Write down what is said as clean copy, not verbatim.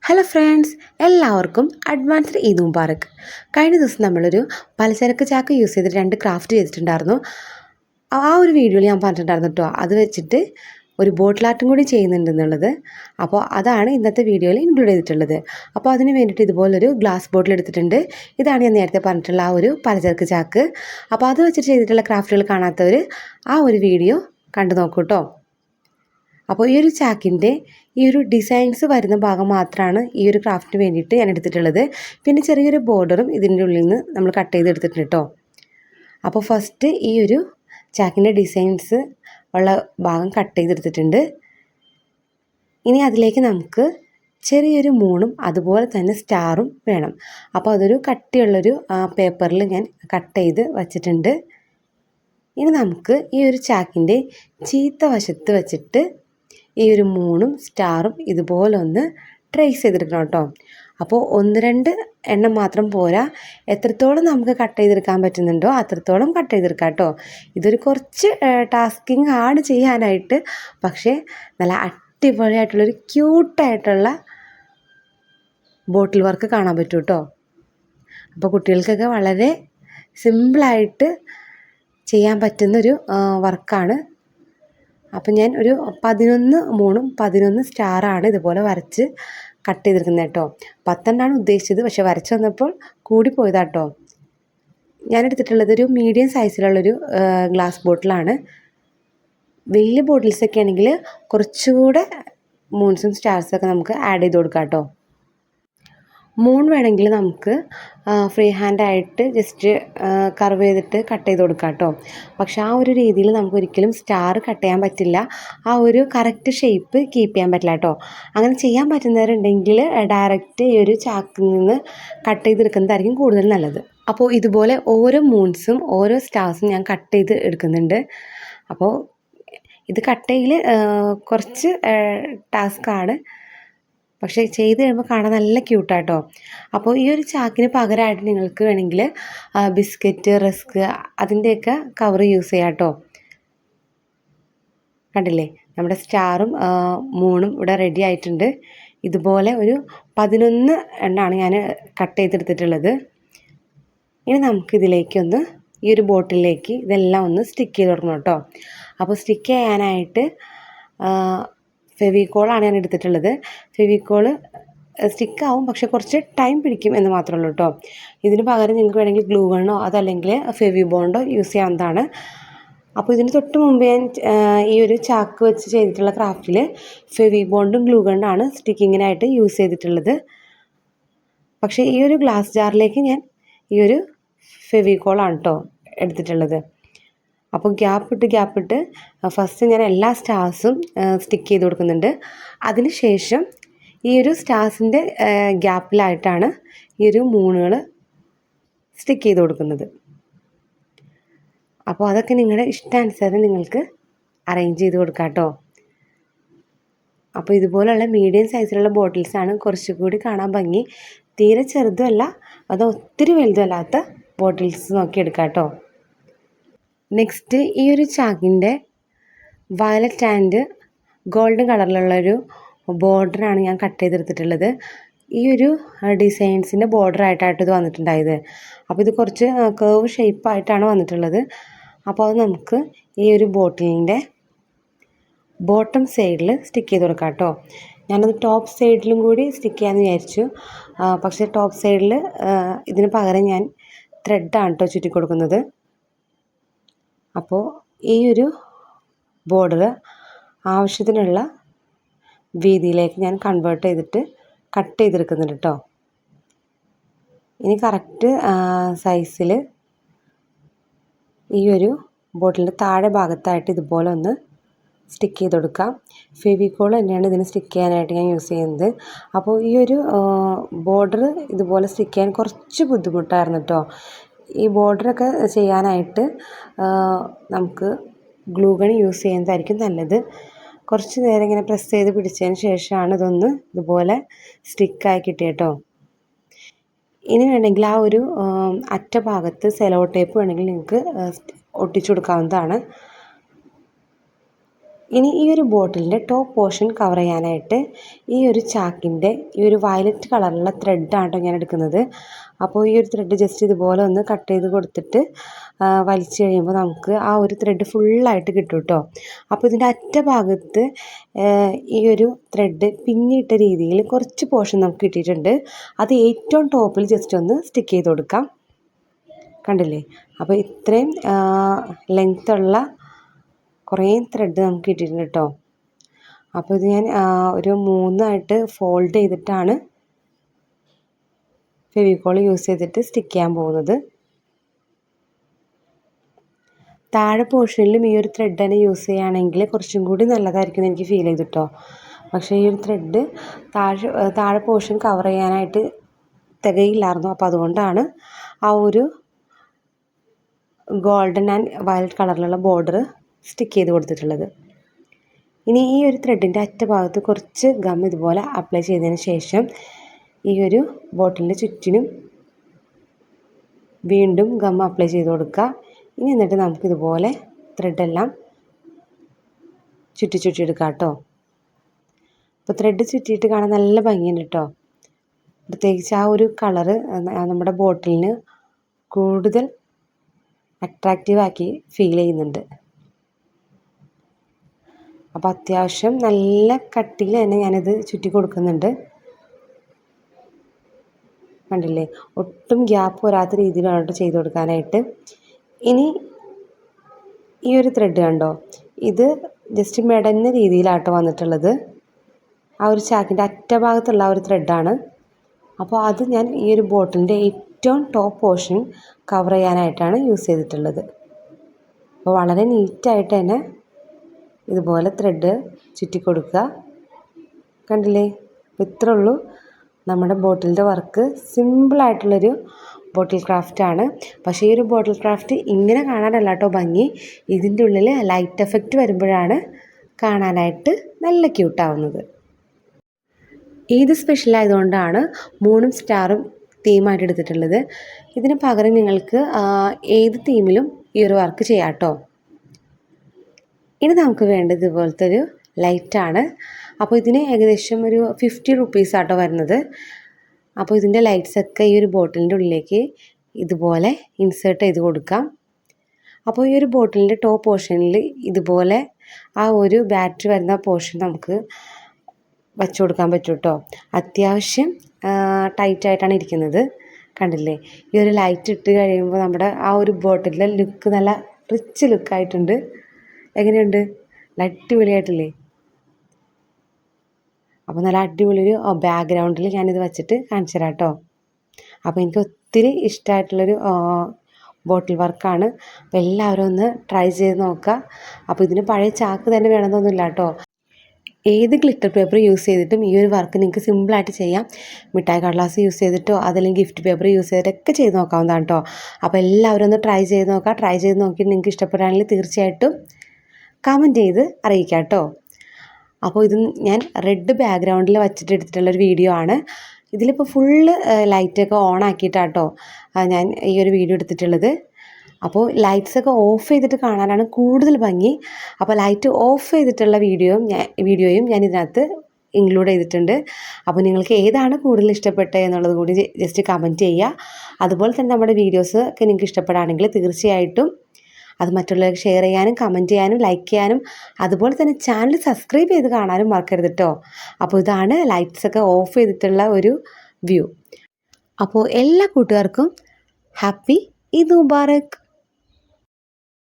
Hello friends, എല്ലാവർക്കും advanced Eid മുബാറക്ക്. കഴിഞ്ഞ ദിവസം നമ്മളൊരു പലചരക്ക് ചാക്ക് യൂസ് ചെയ്തിട്ട് 2 ക്രാഫ്റ്റ് ചെയ്തിട്ടുണ്ടായിരുന്നു. ആ ഒരു വീഡിയോയിൽ ഞാൻ പറഞ്ഞിട്ടുണ്ടായിരുന്നു കേട്ടോ, അത് വെച്ചിട്ട് ഒരു ബോട്ടിൽ ആർട്ടും കൂടി ചെയ്യുന്നുണ്ടെന്നുള്ളത്. അപ്പോൾ അതാണ് ഇന്നത്തെ വീഡിയോയിൽ ഇൻക്ലൂഡ് ചെയ്തിട്ടുള്ളത്. അപ്പോൾ അതിന് വേണ്ടിയിട്ട് ഇതുപോലൊരു ഗ്ലാസ് ബോട്ടിൽ എടുത്തിട്ടുണ്ട്. ഇതാണ് ഞാൻ നേരത്തെ പറഞ്ഞിട്ടുള്ള ആ ഒരു പലചരക്ക് ചാക്ക്. അപ്പോൾ അത് വെച്ചിട്ട് ചെയ്തിട്ടുള്ള ക്രാഫ്റ്റുകൾ കാണാത്തവർ ആ ഒരു വീഡിയോ കണ്ടു നോക്കൂ കേട്ടോ. അപ്പോൾ ഈ ഒരു ചാക്കിൻ്റെ ഈ ഒരു ഡിസൈൻസ് വരുന്ന ഭാഗം മാത്രമാണ് ഈ ഒരു ക്രാഫ്റ്റിന് വേണ്ടിയിട്ട് ഞാൻ എടുത്തിട്ടുള്ളത്. പിന്നെ ചെറിയൊരു ബോർഡറും ഇതിൻ്റെ ഉള്ളിൽ നിന്ന് നമ്മൾ കട്ട് ചെയ്തെടുത്തിട്ടുണ്ട് കേട്ടോ. അപ്പോൾ ഫസ്റ്റ് ഈ ഒരു ചാക്കിൻ്റെ ഡിസൈൻസ് ഉള്ള ഭാഗം കട്ട് ചെയ്തെടുത്തിട്ടുണ്ട്. ഇനി അതിലേക്ക് നമുക്ക് ചെറിയൊരു മൂണും അതുപോലെ തന്നെ സ്റ്റാറും വേണം. അപ്പോൾ അതൊരു കട്ടിയുള്ളൊരു പേപ്പറിൽ ഞാൻ കട്ട് ചെയ്ത് വച്ചിട്ടുണ്ട്. ഇനി നമുക്ക് ഈ ഒരു ചാക്കിൻ്റെ ചീത്ത വശത്ത് വച്ചിട്ട് ഈ ഒരു മൂണും സ്റ്റാറും ഇതുപോലെ ഒന്ന് ട്രേസ് ചെയ്തെടുക്കണം കേട്ടോ. അപ്പോൾ 1-2 എണ്ണം മാത്രം പോരാ, എത്രത്തോളം നമുക്ക് കട്ട് ചെയ്തെടുക്കാൻ പറ്റുന്നുണ്ടോ അത്രത്തോളം കട്ട് ചെയ്തെടുക്കാം കേട്ടോ. ഇതൊരു കുറച്ച് ടാസ്കിങ് ആണ് ചെയ്യാനായിട്ട്, പക്ഷേ നല്ല അടിപൊളിയായിട്ടുള്ളൊരു ക്യൂട്ടായിട്ടുള്ള ബോട്ടിൽ വർക്ക് കാണാൻ പറ്റും കേട്ടോ. അപ്പോൾ കുട്ടികൾക്കൊക്കെ വളരെ സിമ്പിളായിട്ട് ചെയ്യാൻ പറ്റുന്നൊരു വർക്കാണ്. അപ്പം ഞാൻ ഒരു 11 മൂണും 11 സ്റ്റാറാണ് ഇതുപോലെ വരച്ച് കട്ട് ചെയ്തെടുക്കുന്നത് കേട്ടോ. 10 ഉദ്ദേശിച്ചത്, പക്ഷെ വരച്ച് വന്നപ്പോൾ കൂടിപ്പോയതാട്ടോ. ഞാൻ എടുത്തിട്ടുള്ളത് ഒരു മീഡിയം സൈസിലുള്ളൊരു ഗ്ലാസ് ബോട്ടിലാണ്. വലിയ ബോട്ടിൽസൊക്കെ ആണെങ്കിൽ കുറച്ചുകൂടെ മൂൺസും സ്റ്റാർസൊക്കെ നമുക്ക് ആഡ് ചെയ്ത് കൊടുക്കാം കേട്ടോ. മൂൺ വേണമെങ്കിൽ നമുക്ക് ഫ്രീ ഹാൻഡായിട്ട് ജസ്റ്റ് കർവ് ചെയ്തിട്ട് കട്ട് ചെയ്ത് കൊടുക്കാം കേട്ടോ. പക്ഷെ ആ ഒരു രീതിയിൽ നമുക്ക് ഒരിക്കലും സ്റ്റാർ കട്ട് ചെയ്യാൻ പറ്റില്ല. ആ ഒരു കറക്റ്റ് ഷേപ്പ് കീപ്പ് ചെയ്യാൻ പറ്റില്ല കേട്ടോ. അങ്ങനെ ചെയ്യാൻ പറ്റുന്നവരുണ്ടെങ്കിൽ ഡയറക്റ്റ് ഈ ഒരു ചാക്കിൽ നിന്ന് കട്ട് ചെയ്തെടുക്കുന്നതായിരിക്കും കൂടുതൽ നല്ലത്. അപ്പോൾ ഇതുപോലെ ഓരോ മൂൺസും ഓരോ സ്റ്റാർസും ഞാൻ കട്ട് ചെയ്ത് എടുക്കുന്നുണ്ട്. അപ്പോൾ ഇത് കട്ട് ചെയ്യൽ കുറച്ച് ടാസ്ക്കാണ്, പക്ഷേ ചെയ്ത് കഴിയുമ്പോൾ കാണാൻ നല്ല ക്യൂട്ടാട്ടോ. അപ്പോൾ ഈ ഒരു ചാക്കിന് പകരമായിട്ട് നിങ്ങൾക്ക് വേണമെങ്കിൽ ബിസ്ക്കറ്റ്, റസ്ക് അതിൻ്റെയൊക്കെ കവർ യൂസ് ചെയ്യാം കേട്ടോ. കണ്ടില്ലേ, നമ്മുടെ സ്റ്റാറും മൂണും ഇവിടെ റെഡി ആയിട്ടുണ്ട്. ഇതുപോലെ ഒരു 11 എണ്ണമാണ് ഞാൻ കട്ട് ചെയ്തെടുത്തിട്ടുള്ളത്. ഇനി നമുക്കിതിലേക്കൊന്ന് ഈ ഒരു ബോട്ടിലേക്ക് ഇതെല്ലാം ഒന്ന് സ്റ്റിക്ക് ചെയ്ത് കൊടുക്കണം കേട്ടോ. അപ്പോൾ സ്റ്റിക്ക് ചെയ്യാനായിട്ട് ഫെവിക്കോളാണ് ഞാൻ എടുത്തിട്ടുള്ളത്. ഫെവിക്കോള് സ്റ്റിക്കാവും, പക്ഷെ കുറച്ച് ടൈം പിടിക്കും എന്ന് മാത്രമേ ഉള്ളൂ കേട്ടോ. ഇതിന് പകരം നിങ്ങൾക്ക് വേണമെങ്കിൽ ഗ്ലൂ ഗണ്ണോ അതല്ലെങ്കിൽ ഫെവി ബോണ്ടോ യൂസ് ചെയ്യാവുന്നതാണ്. അപ്പോൾ ഇതിന് തൊട്ട് മുമ്പ് ഞാൻ ഈ ഒരു ചാക്ക് വെച്ച് ചെയ്തിട്ടുള്ള ക്രാഫ്റ്റിൽ ഫെവി ബോണ്ടും ഗ്ലൂ ഗണ്ണാണ് സ്റ്റിക്കിങ്ങിനായിട്ട് യൂസ് ചെയ്തിട്ടുള്ളത്. പക്ഷേ ഈ ഒരു ഗ്ലാസ് ജാറിലേക്ക് ഞാൻ ഈ ഒരു ഫെവിക്കോളാണ് കേട്ടോ എടുത്തിട്ടുള്ളത്. അപ്പോൾ ഗ്യാപ്പിട്ട് ഫസ്റ്റ് ഞാൻ എല്ലാ സ്റ്റാർസും സ്റ്റിക്ക് ചെയ്ത് കൊടുക്കുന്നുണ്ട്. അതിന് ശേഷം ഈ ഒരു സ്റ്റാർസിൻ്റെ ഗ്യാപ്പിലായിട്ടാണ് ഈ ഒരു മൂണുകൾ സ്റ്റിക്ക് ചെയ്ത് കൊടുക്കുന്നത്. അപ്പോൾ അതൊക്കെ നിങ്ങളുടെ ഇഷ്ടാനുസരണം നിങ്ങൾക്ക് അറേഞ്ച് ചെയ്ത് കൊടുക്കാം കേട്ടോ. അപ്പോൾ ഇതുപോലുള്ള മീഡിയം സൈസിലുള്ള ബോട്ടിൽസാണ് കുറച്ചുകൂടി കാണാൻ ഭംഗി. തീരെ ചെറുതുമല്ല, അത് ഒത്തിരി വലുതല്ലാത്ത ബോട്ടിൽസ് നോക്കി എടുക്കാം കേട്ടോ. നെക്സ്റ്റ് ഈ ഒരു ചാക്കിൻ്റെ വയലറ്റ് ആൻഡ് ഗോൾഡൻ കളറിലുള്ളൊരു ബോർഡറാണ് ഞാൻ കട്ട് ചെയ്തെടുത്തിട്ടുള്ളത്. ഈ ഒരു ഡിസൈൻസിൻ്റെ ബോർഡറായിട്ടാണ് ഇത് വന്നിട്ടുണ്ടായത്. അപ്പോൾ ഇത് കുറച്ച് കേർവ് ഷേപ്പായിട്ടാണ് വന്നിട്ടുള്ളത്. അപ്പോൾ അത് നമുക്ക് ഈ ഒരു ബോട്ടിലിൻ്റെ ബോട്ടം സൈഡിൽ സ്റ്റിക്ക് ചെയ്ത് കൊടുക്കാം കേട്ടോ. ഞാനത് ടോപ്പ് സൈഡിലും കൂടി സ്റ്റിക്ക് ചെയ്യാമെന്ന് വിചാരിച്ചു, പക്ഷേ ടോപ്പ് സൈഡിൽ ഇതിന് പകരം ഞാൻ ത്രെഡാണ് കേട്ടോ ചുറ്റി കൊടുക്കുന്നത്. അപ്പോൾ ഈ ഒരു ബോർഡർ ആവശ്യത്തിനുള്ള വീതിയിലേക്ക് ഞാൻ കൺവേർട്ട് ചെയ്തിട്ട് കട്ട് ചെയ്തെടുക്കുന്നുണ്ട് കേട്ടോ. ഇനി കറക്റ്റ് സൈസിൽ ഈ ഒരു ബോട്ടിലിൻ്റെ താഴെ ഭാഗത്തായിട്ട് ഇതുപോലെ ഒന്ന് സ്റ്റിക്ക് ചെയ്ത് കൊടുക്കാം. ഫെവിക്കോൾ തന്നെയാണ് ഇതിന് സ്റ്റിക്ക് ചെയ്യാനായിട്ട് ഞാൻ യൂസ് ചെയ്യുന്നത്. അപ്പോൾ ഈ ഒരു ബോർഡർ ഇതുപോലെ സ്റ്റിക്ക് ചെയ്യാൻ കുറച്ച് ബുദ്ധിമുട്ടായിരുന്നു കേട്ടോ. ഈ ബോർഡറൊക്കെ ചെയ്യാനായിട്ട് നമുക്ക് ഗ്ലൂ ഗൺ യൂസ് ചെയ്യുന്നതായിരിക്കും നല്ലത്. കുറച്ച് നേരം ഇങ്ങനെ പ്രസ് ചെയ്ത് പിടിച്ചതിന് ശേഷമാണ് ഇതൊന്ന് ഇതുപോലെ സ്റ്റിക്കായി കിട്ടിയത് കേട്ടോ. ഇനി വേണമെങ്കിൽ ആ ഒരു അറ്റ ഭാഗത്ത് സെലോ ടേപ്പ് വേണമെങ്കിൽ നിങ്ങൾക്ക് ഒട്ടിച്ചു കൊടുക്കാവുന്നതാണ്. ഇനി ഈ ഒരു ബോട്ടിലിൻ്റെ ടോപ്പ് പോർഷൻ കവർ ചെയ്യാനായിട്ട് ഈ ഒരു ചാക്കിൻ്റെ ഈ ഒരു വയലറ്റ് കളറുള്ള ത്രെഡാണ് ഞാൻ എടുക്കുന്നത്. അപ്പോൾ ഈ ഒരു ത്രെഡ് ജസ്റ്റ് ഇതുപോലെ ഒന്ന് കട്ട് ചെയ്ത് കൊടുത്തിട്ട് വലിച്ചു കഴിയുമ്പോൾ നമുക്ക് ആ ഒരു ത്രെഡ് ഫുള്ളായിട്ട് കിട്ടും കേട്ടോ. അപ്പോൾ ഇതിൻ്റെ അറ്റഭാഗത്ത് ഈ ഒരു ത്രെഡ് പിന്നിട്ട രീതിയിൽ കുറച്ച് പോർഷൻ നമുക്ക് കിട്ടിയിട്ടുണ്ട്. അത് ഏറ്റവും ടോപ്പിൽ ജസ്റ്റ് ഒന്ന് സ്റ്റിക്ക് ചെയ്ത് കൊടുക്കാം. കണ്ടില്ലേ? അപ്പോൾ ഇത്രയും ലെങ്ത്തുള്ള കുറേ ത്രെഡ് നമുക്ക് കിട്ടിയിട്ടുണ്ട് കേട്ടോ. അപ്പോൾ ഇത് ഞാൻ ഒരു 3 ഫോൾഡ് ചെയ്തിട്ടാണ് ഫെവിക്കോൾ യൂസ് ചെയ്തിട്ട് സ്റ്റിക്ക് ചെയ്യാൻ പോകുന്നത്. താഴെ പോർഷനിലും ഈ ഒരു ത്രെഡ് തന്നെ യൂസ് ചെയ്യുകയാണെങ്കിൽ കുറച്ചും കൂടി നല്ലതായിരിക്കും എനിക്ക് ഫീൽ ചെയ്തു കേട്ടോ. പക്ഷേ ഈ ഒരു ത്രെഡ് താഴെ പോർഷൻ കവർ ചെയ്യാനായിട്ട് തികയില്ലായിരുന്നു. അപ്പോൾ അതുകൊണ്ടാണ് ആ ഒരു ഗോൾഡൻ ആൻഡ് വയലറ്റ് കളറിലുള്ള ബോർഡർ സ്റ്റിക്ക് ചെയ്ത് കൊടുത്തിട്ടുള്ളത്. ഇനി ഈ ഒരു ത്രെഡിൻ്റെ അറ്റഭാഗത്ത് കുറച്ച് ഗം ഇതുപോലെ അപ്ലൈ ചെയ്തതിന് ശേഷം ഈ ഒരു ബോട്ടിലിൻ്റെ ചുറ്റിനും വീണ്ടും ഗം അപ്ലൈ ചെയ്ത് കൊടുക്കുക. ഇനി എന്നിട്ട് നമുക്കിതുപോലെ ത്രെഡെല്ലാം ചുറ്റിയെടുക്കാം കേട്ടോ. അപ്പോൾ ത്രെഡ് ചുറ്റിയിട്ട് കാണാൻ നല്ല ഭംഗിയുണ്ട് കേട്ടോ. പ്രത്യേകിച്ച് ആ ഒരു കളറ് നമ്മുടെ ബോട്ടിലിന് കൂടുതൽ അട്രാക്റ്റീവാക്കി ഫീൽ ചെയ്യുന്നുണ്ട്. അപ്പോൾ അത്യാവശ്യം നല്ല കട്ടിയിൽ തന്നെ ഞാനിത് ചുറ്റി കൊടുക്കുന്നുണ്ട്. കണ്ടില്ലേ? ഒട്ടും ഗ്യാപ്പ് വരാത്ത രീതിയിൽ വേണം ചെയ്ത് കൊടുക്കാനായിട്ട്. ഇനി ഈ ഒരു ത്രെഡ് കണ്ടോ, ഇത് ജസ്റ്റ് മെടഞ്ഞ രീതിയിലാട്ടോ വന്നിട്ടുള്ളത്. ആ ഒരു ചാക്കിൻ്റെ അറ്റഭാഗത്തുള്ള ആ ഒരു ത്രെഡാണ്. അപ്പോൾ അത് ഞാൻ ഈ ഒരു ബോട്ടിലിൻ്റെ ഏറ്റവും ടോപ്പ് പോർഷൻ കവർ ചെയ്യാനായിട്ടാണ് യൂസ് ചെയ്തിട്ടുള്ളത്. അപ്പോൾ വളരെ നീറ്റായിട്ട് തന്നെ ഇതുപോലെ ത്രെഡ് ചുറ്റി കൊടുക്കുക. കണ്ടില്ലേ? ഇത്രേ ഉള്ളൂ നമ്മുടെ ബോട്ടിലിൻ്റെ വർക്ക്. സിമ്പിളായിട്ടുള്ളൊരു ബോട്ടിൽ ക്രാഫ്റ്റാണ്. പക്ഷേ ഈ ഒരു ബോട്ടിൽ ക്രാഫ്റ്റ് ഇങ്ങനെ കാണാനല്ല കേട്ടോ ഭംഗി. ഇതിൻ്റെ ഉള്ളിൽ ലൈറ്റ് എഫക്റ്റ് വരുമ്പോഴാണ് കാണാനായിട്ട് നല്ല ക്യൂട്ടാവുന്നത്. ഈദ് സ്പെഷ്യൽ ആയതുകൊണ്ടാണ് മൂണും സ്റ്റാറും തീമായിട്ട് എടുത്തിട്ടുള്ളത്. ഇതിന് പകരം നിങ്ങൾക്ക് ഏത് തീമിലും ഈ ഒരു വർക്ക് ചെയ്യാം കേട്ടോ. ഇനി നമുക്ക് വേണ്ടത് ഇതുപോലത്തെ ഒരു ലൈറ്റാണ്. അപ്പോൾ ഇതിന് ഏകദേശം ഒരു 50 റുപ്പീസാട്ടോ വരുന്നത്. അപ്പോൾ ഇതിൻ്റെ ലൈറ്റ്സൊക്കെ ഈ ഒരു ബോട്ടിലിൻ്റെ ഉള്ളിലേക്ക് ഇതുപോലെ ഇൻസേർട്ട് ചെയ്ത് കൊടുക്കാം. അപ്പോൾ ഈ ഒരു ബോട്ടിലിൻ്റെ ടോപ്പ് പോർഷനിൽ ഇതുപോലെ ആ ഒരു ബാറ്ററി വരുന്ന പോർഷൻ നമുക്ക് വച്ചു കൊടുക്കാൻ പറ്റും കേട്ടോ. അത്യാവശ്യം ടൈറ്റായിട്ടാണ് ഇരിക്കുന്നത്. കണ്ടില്ലേ? ഈ ഒരു ലൈറ്റ് ഇട്ട് കഴിയുമ്പോൾ നമ്മുടെ ആ ഒരു ബോട്ടിലിൻ്റെ ലുക്ക് നല്ല റിച്ച് ലുക്കായിട്ടുണ്ട്. എങ്ങനെയുണ്ട്? അടിപൊളിയായിട്ടില്ലേ? അപ്പോൾ നല്ല അടിപൊളി ഒരു ബാക്ക്ഗ്രൗണ്ടിൽ ഞാനിത് വെച്ചിട്ട് കാണിച്ചു തരാം കേട്ടോ. അപ്പോൾ എനിക്ക് ഒത്തിരി ഇഷ്ടമായിട്ടുള്ളൊരു ബോട്ടിൽ വർക്കാണ്. അപ്പോൾ എല്ലാവരും ഒന്ന് ട്രൈ ചെയ്ത് നോക്കുക. അപ്പോൾ ഇതിന് പഴയ ചാക്ക് തന്നെ വേണമെന്നൊന്നുമില്ല കേട്ടോ. ഏത് ഗ്ലിറ്റർ പേപ്പർ യൂസ് ചെയ്തിട്ടും ഈ ഒരു വർക്ക് നിങ്ങൾക്ക് സിമ്പിളായിട്ട് ചെയ്യാം. മിഠായി കടലാസ് യൂസ് ചെയ്തിട്ടോ അതല്ലെങ്കിൽ ഗിഫ്റ്റ് പേപ്പർ യൂസ് ചെയ്തിട്ടൊക്കെ ചെയ്ത് നോക്കാവുന്നതാണ് കേട്ടോ. അപ്പോൾ എല്ലാവരും ഒന്ന് ട്രൈ ചെയ്ത് നോക്കുക. ട്രൈ ചെയ്ത് നോക്കിയിട്ട് നിങ്ങൾക്ക് ഇഷ്ടപ്പെടുകയാണെങ്കിൽ തീർച്ചയായിട്ടും കമൻറ്റ് ചെയ്ത് അറിയിക്കാം കേട്ടോ. അപ്പോൾ ഇത് ഞാൻ റെഡ് ബാക്ക്ഗ്രൗണ്ടിൽ വച്ചിട്ട് എടുത്തിട്ടുള്ളൊരു വീഡിയോ ആണ്. ഇതിലിപ്പോൾ ഫുള്ള് ലൈറ്റൊക്കെ ഓൺ ആക്കിയിട്ടാട്ടോ ഞാൻ ഈ ഒരു വീഡിയോ എടുത്തിട്ടുള്ളത്. അപ്പോൾ ലൈറ്റ്സൊക്കെ ഓഫ് ചെയ്തിട്ട് കാണാനാണ് കൂടുതൽ ഭംഗി. അപ്പോൾ ലൈറ്റ് ഓഫ് ചെയ്തിട്ടുള്ള വീഡിയോയും ഞാൻ ഇതിനകത്ത് ഇൻക്ലൂഡ് ചെയ്തിട്ടുണ്ട്. അപ്പോൾ നിങ്ങൾക്ക് ഏതാണ് കൂടുതൽ ഇഷ്ടപ്പെട്ടത് എന്നുള്ളത് കൂടി ജസ്റ്റ് കമൻറ്റ് ചെയ്യുക. അതുപോലെ തന്നെ നമ്മുടെ വീഡിയോസ് ഒക്കെ നിങ്ങൾക്ക് ഇഷ്ടപ്പെടുകയാണെങ്കിൽ തീർച്ചയായിട്ടും അത് മറ്റുള്ളവർക്ക് ഷെയർ ചെയ്യാനും കമൻറ്റ് ചെയ്യാനും ലൈക്ക് ചെയ്യാനും അതുപോലെ തന്നെ ചാനൽ സബ്സ്ക്രൈബ് ചെയ്ത് കാണാനും മറക്കരുത് കേട്ടോ. അപ്പോൾ ഇതാണ് ലൈറ്റ്സൊക്കെ ഓഫ് ചെയ്തിട്ടുള്ള ഒരു വ്യൂ. അപ്പോൾ എല്ലാ കൂട്ടുകാർക്കും ഹാപ്പി ഈദ് മുബാറക്.